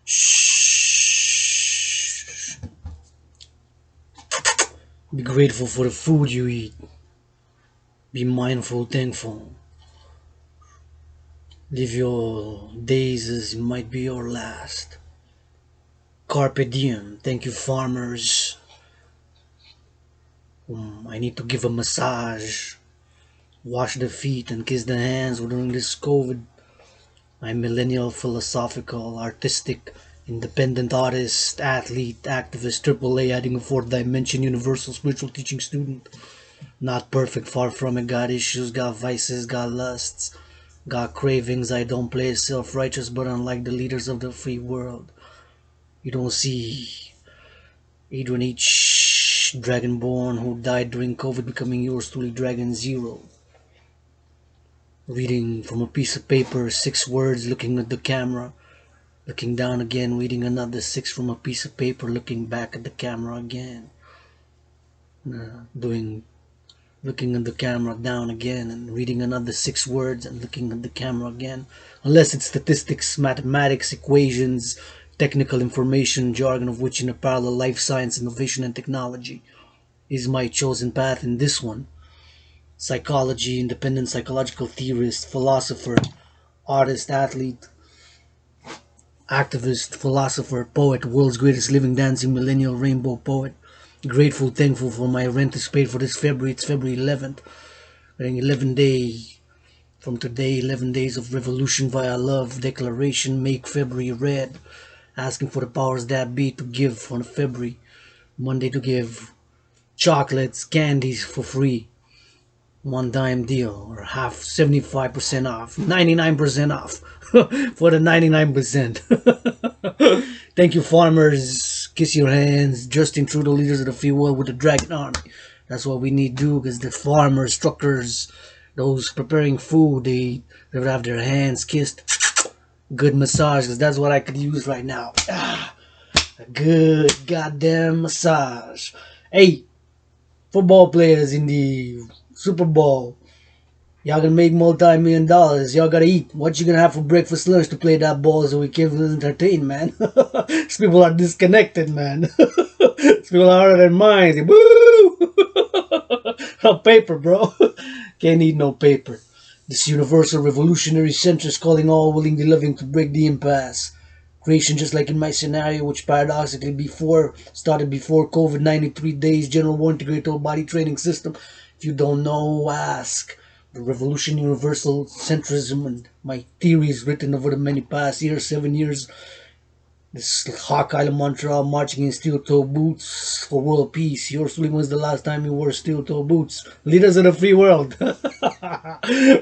Shh. Be grateful for the food you eat. Be mindful, thankful. Live your days as it might be your last. Carpe diem. Thank you, farmers. I need to give a massage. Wash the feet and kiss the hands during this COVID. I'm millennial, philosophical, artistic, independent artist, athlete, activist, AAA, adding a fourth dimension, universal spiritual teaching student. Not perfect, far from it. Got issues, got vices, got lusts, got cravings. I don't play self-righteous, but unlike the leaders of the free world, you don't see Adrian H. Dragonborn, who died during COVID, becoming yours truly, Dragan Zero. Reading from a piece of paper, 6 words, looking at the camera, looking down again, reading another 6 from a piece of paper, looking back at the camera again. Looking at the camera down again and reading another 6 words and looking at the camera again. Unless it's statistics, mathematics, equations, technical information, jargon of which in a parallel life science, innovation and technology is my chosen path in this one. Psychology, independent psychological theorist, philosopher, artist, athlete, activist, philosopher, poet, world's greatest living dancing millennial rainbow poet. Grateful, thankful for my rent is paid for this February. It's February 11th. Getting 11 days from today, 11 days of revolution via love, declaration, make February red. Asking for the powers that be to give on February. Monday to give chocolates, candies for free. $1 deal or half, 75% off, 99% off for the 99%. Thank you, farmers. Kiss your hands. Justin Trudeau, leaders of the free world with the Dragon Army. That's what we need to do, because the farmers, truckers, those preparing food, they have their hands kissed. Good massage, because that's what I could use right now. A good goddamn massage. Hey, football players in the Super Bowl, y'all gonna make multi-million dollars. Y'all gotta eat. What you gonna have for breakfast, lunch to play that ball so we can entertain, man? These people are disconnected, man. These people are out of their minds. Woo! No paper, bro. Can't eat no paper. This universal revolutionary centrist calling all willingly loving to break the impasse. Creation, just like in my scenario, which paradoxically started before COVID, 93 days, general war, integrated whole body training system. If you don't know, ask. The revolution, universal centrism, and my theories written over the many past years, 7 years. This Hawkeye mantra, marching in steel-toe boots for world peace. Yours truly, when's the last time you wore steel-toe boots? Leaders of the free world.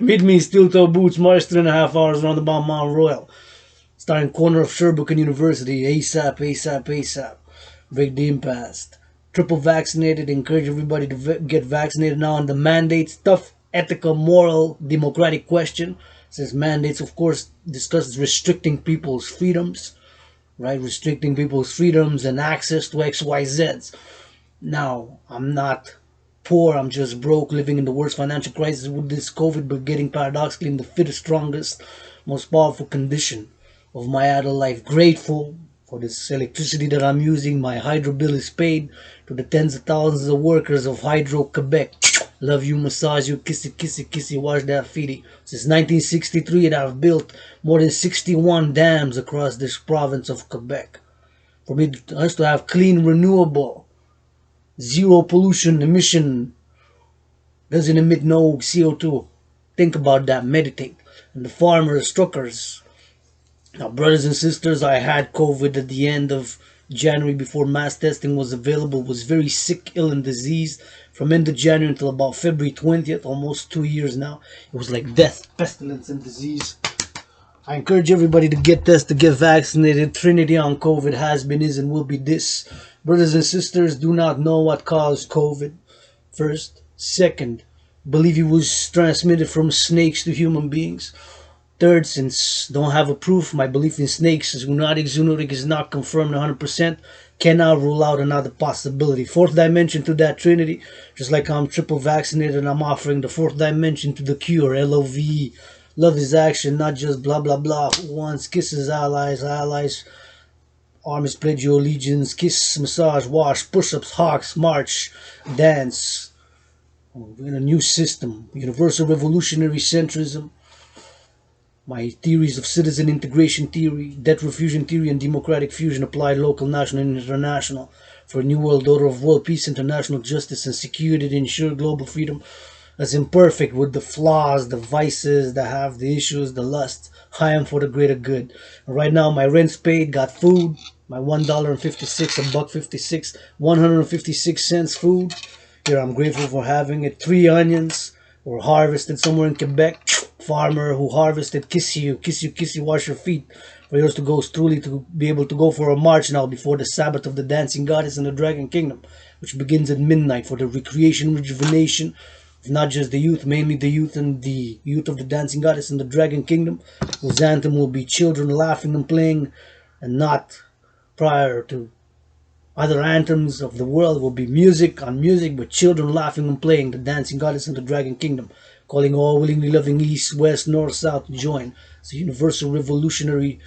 Meet me in steel-toe boots, march 3.5 hours around about Mount Royal. Starting corner of Sherbrooke University, ASAP, ASAP, ASAP. Break the impasse. Triple vaccinated, encourage everybody to get vaccinated now. And the mandates, tough, ethical, moral, democratic question. Since mandates, of course, discusses restricting people's freedoms, right? Restricting people's freedoms and access to XYZs. Now, I'm not poor, I'm just broke, living in the worst financial crisis with this COVID, but getting paradoxically in the fittest, strongest, most powerful condition of my adult life. Grateful for this electricity that I'm using. My hydro bill is paid. To the tens of thousands of workers of Hydro Quebec, love you, massage you, kiss it, kiss it, kiss it, wash that feety. Since 1963, and I've built more than 61 dams across this province of Quebec. For us to have clean, renewable, zero pollution, emission, doesn't emit no CO2. Think about that, meditate. And the farmers, truckers. Now, brothers and sisters, I had COVID at the end of January before mass testing was available. Was very sick, ill and diseased from end of January until about February 20th, almost 2 years now. It was like death, pestilence and disease. I encourage everybody to get tested, to get vaccinated. Trinity on COVID has been, is and will be this. Brothers and sisters, do not know what caused COVID. First. Second, believe it was transmitted from snakes to human beings. Third, since don't have a proof, my belief in snakes is zoonotic is not confirmed 100%, cannot rule out another possibility. Fourth dimension to that trinity, just like I'm triple vaccinated and I'm offering the fourth dimension to the cure, LOVE. Love is action, not just blah blah blah. Who wants kisses, allies, allies Armies, pledge your allegiance, kiss, massage, wash, push-ups, hawks, march, dance. We're in a new system, universal revolutionary centrism. My theories of citizen integration theory, debt refusion theory, and democratic fusion applied local, national, and international for a new world order of world peace, international justice, and security to ensure global freedom. As imperfect with the flaws, the vices, the have, the issues, the lusts. I am for the greater good. And right now, my rent's paid, got food, my $1.56, $1.56, 156 cents food. Here, I'm grateful for having it. 3 onions were harvested somewhere in Quebec. Farmer who harvested, kiss you, kiss you, kiss you, wash your feet. For yours to go truly to be able to go for a march now before the Sabbath of the dancing goddess in the Dragon Kingdom, which begins at midnight for the recreation, rejuvenation of not just the youth, mainly the youth and the youth of the dancing goddess in the Dragon Kingdom, whose anthem will be children laughing and playing, and not prior to other anthems of the world will be music on music with children laughing and playing, the dancing goddess in the Dragon Kingdom, calling all willingly loving east, west, north, south to join. It's a universal revolutionary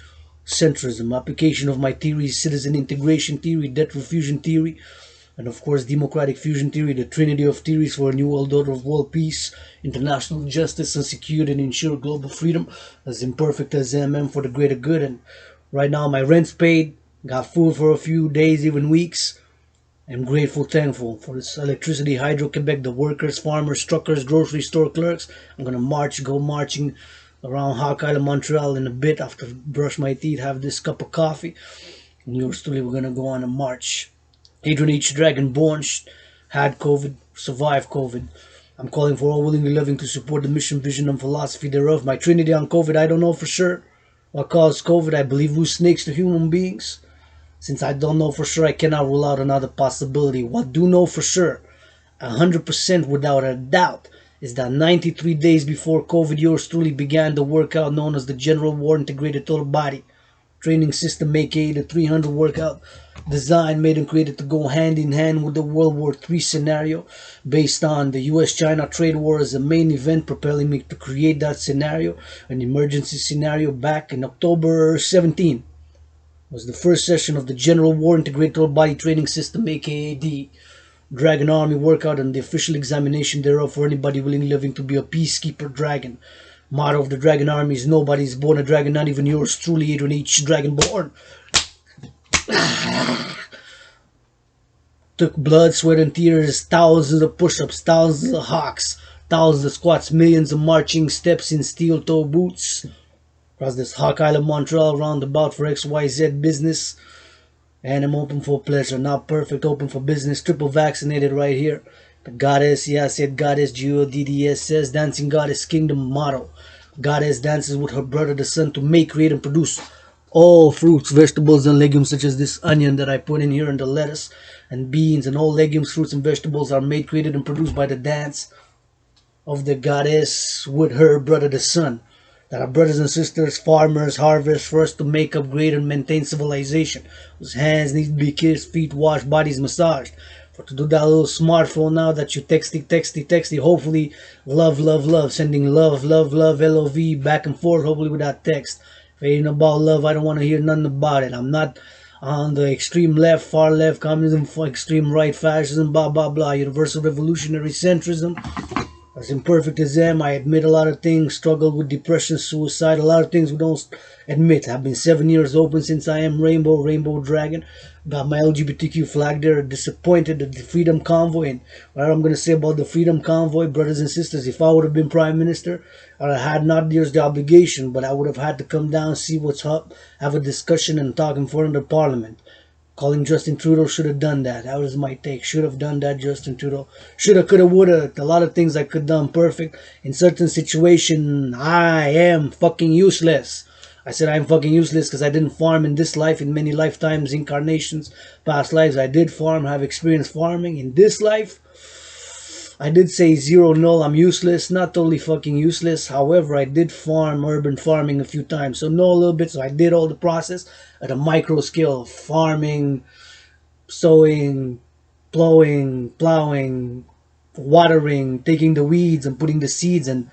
centrism, application of my theories, citizen integration theory, debt refusion theory, and of course democratic fusion theory, the trinity of theories for a new world order of world peace, international justice, and security and ensure global freedom, as imperfect as I am for the greater good. And right now my rent's paid, got food for a few days, even weeks. I'm grateful, thankful for this electricity, Hydro-Quebec, the workers, farmers, truckers, grocery store clerks. I'm going to go marching around Hawk Island, Montreal in a bit after brush my teeth, have this cup of coffee. And yours truly, we're going to go on a march. Adrian H. Dragan, born, had COVID, survived COVID. I'm calling for all willingly loving to support the mission, vision, and philosophy thereof. My trinity on COVID, I don't know for sure what caused COVID. I believe we're snakes to human beings. Since I don't know for sure, I cannot rule out another possibility. What do know for sure, 100% without a doubt, is that 93 days before COVID, yours truly began the workout known as the General War Integrated Total Body Training System, aka the 300 workout, designed, made, and created to go hand in hand with the World War III scenario, based on the US-China trade war as a main event, propelling me to create that scenario, an emergency scenario back in October 17. Was the first session of the General War Integrated Total Body Training System, aka the Dragon Army workout, and the official examination thereof for anybody willingly living to be a peacekeeper dragon. Motto of the Dragon Army is nobody's born a dragon, not even yours truly, Adrian H. Dragonborn. Took blood, sweat, and tears, thousands of push-ups, thousands of hawks, thousands of squats, millions of marching steps in steel-toe boots across this Hawk Island, Montreal roundabout for XYZ business. And I'm open for pleasure, not perfect, open for business, triple vaccinated right here. The goddess, yeah, I said goddess, G-O-D-D-S-S, dancing goddess kingdom motto. Goddess dances with her brother the sun to make, create, and produce all fruits, vegetables, and legumes, such as this onion that I put in here, and the lettuce and beans, and all legumes, fruits, and vegetables are made, created, and produced by the dance of the goddess with her brother the sun. That our brothers and sisters, farmers, harvest for us to make, upgrade, and maintain civilization. Whose hands need to be kissed, feet washed, bodies massaged. For to do that little smartphone now that you texty, hopefully love, love, love, sending love, love, love, LOV back and forth, hopefully without text. If it ain't about love, I don't want to hear nothing about it. I'm not on the extreme left, far left, communism, extreme right, fascism, blah, blah, blah, universal revolutionary centrism. As imperfect as I am, I admit a lot of things, struggled with depression, suicide, a lot of things we don't admit. I've been 7 years open since I am Rainbow Dragon. Got my LGBTQ flag there, disappointed at the Freedom Convoy. And what I'm going to say about the Freedom Convoy, brothers and sisters, if I would have been Prime Minister, I had not just the obligation, but I would have had to come down, see what's up, have a discussion, and talk in front of the Parliament. Calling Justin Trudeau, should have done that. That was my take. Should have done that, Justin Trudeau. Shoulda, coulda, woulda. A lot of things I could have done perfect. In certain situation, I am fucking useless. I said I'm fucking useless because I didn't farm in this life, in many lifetimes, incarnations, past lives. I did farm, have experience farming. In this life, I did say 0, null, I'm useless. Not totally fucking useless. However, I did farm, urban farming a few times. So know a little bit. So I did all the process at a micro scale of farming, sowing, plowing, watering, taking the weeds and putting the seeds and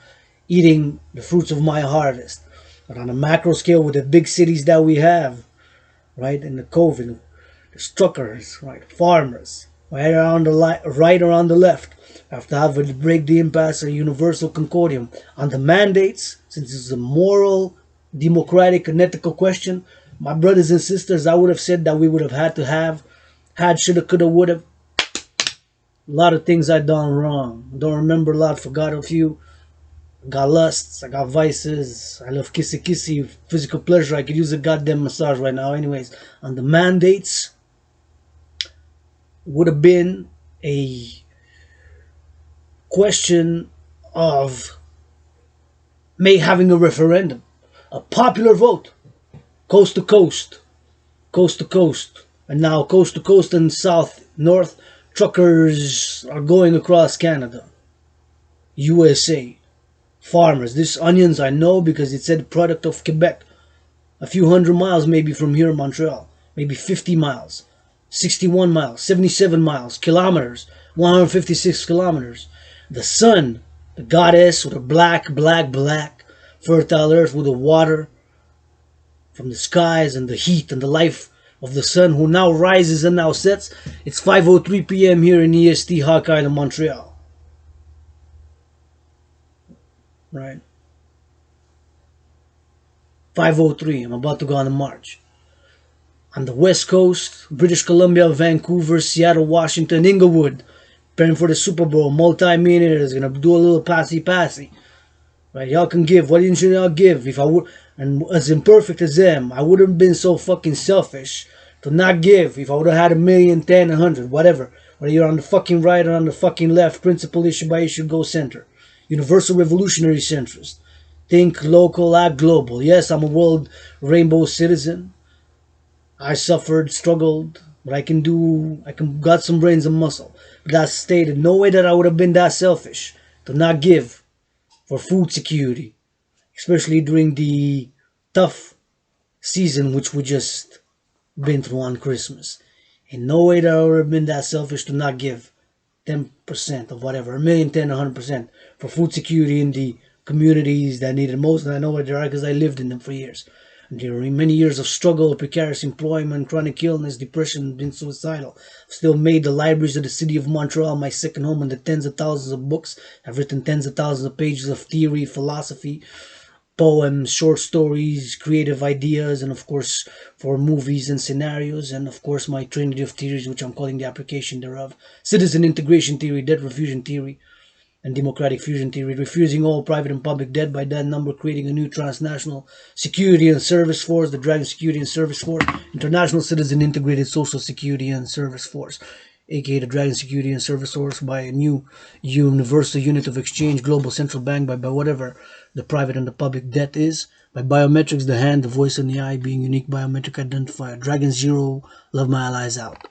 eating the fruits of my harvest. But on a macro scale with the big cities that we have, right? And the COVID, the truckers, right? Farmers, right around the left. After having to break the impasse of universal concordium on the mandates, since it's a moral, democratic, and ethical question, my brothers and sisters, I would have said that we would have had to have, had, shoulda, coulda, woulda. A lot of things I done wrong. Don't remember a lot, forgot a few. I got lusts, I got vices, I love kissy kissy, physical pleasure. I could use a goddamn massage right now. Anyways, on the mandates, would have been a question of having a referendum, a popular vote, coast to coast, coast to coast, and now coast to coast and south, north, truckers are going across Canada, USA. Farmers, this onions I know because it said product of Quebec, a few hundred miles maybe from here in Montreal, maybe 50 miles, 61 miles, 77 miles, kilometers, 156 kilometers. The sun, the goddess with a black, fertile earth with the water from the skies and the heat and the life of the sun who now rises and now sets. It's 5:03 p.m. here in EST Hawkeye in Montreal. Right? 5:03. I'm about to go on a march. On the West Coast, British Columbia, Vancouver, Seattle, Washington, Inglewood, preparing for the Super Bowl, multi-millionaires gonna do a little passy. Right? Y'all can give. Why didn't y'all give? If I would, and as imperfect as them, I wouldn't have been so fucking selfish to not give. If I would have had 1,000,000, 10, 100, whatever. Whether you're on the fucking right or on the fucking left, principle issue by issue, go center. Universal revolutionary centrist. Think local, act global. Yes, I'm a world rainbow citizen. I suffered, struggled, but I got some brains and muscle. But that's stated. No way that I would have been that selfish to not give for food security, especially during the tough season which we just been through on Christmas. In no way that I would have been that selfish to not give 10% of whatever, 1,000,000, 10, 100% for food security in the communities that need it most. And I know where they are because I lived in them for years. And during many years of struggle, precarious employment, chronic illness, depression, been suicidal. I've still made the libraries of the city of Montreal my second home, and the tens of thousands of books. I've written tens of thousands of pages of theory, philosophy, poems, short stories, creative ideas, and of course for movies and scenarios, and of course my trinity of theories, which I'm calling the application thereof. Citizen integration theory, debt refusion theory, and democratic fusion theory, refusing all private and public debt, by that number creating a new transnational security and service force, the Dragan Security and Service Force, International Citizen Integrated Social Security and Service Force, aka the Dragan Security and Service Force, by a new universal unit of exchange, global central bank, by whatever the private and the public debt is, by biometrics, the hand, the voice, and the eye being unique biometric identifier. Dragan Zero, love my allies out.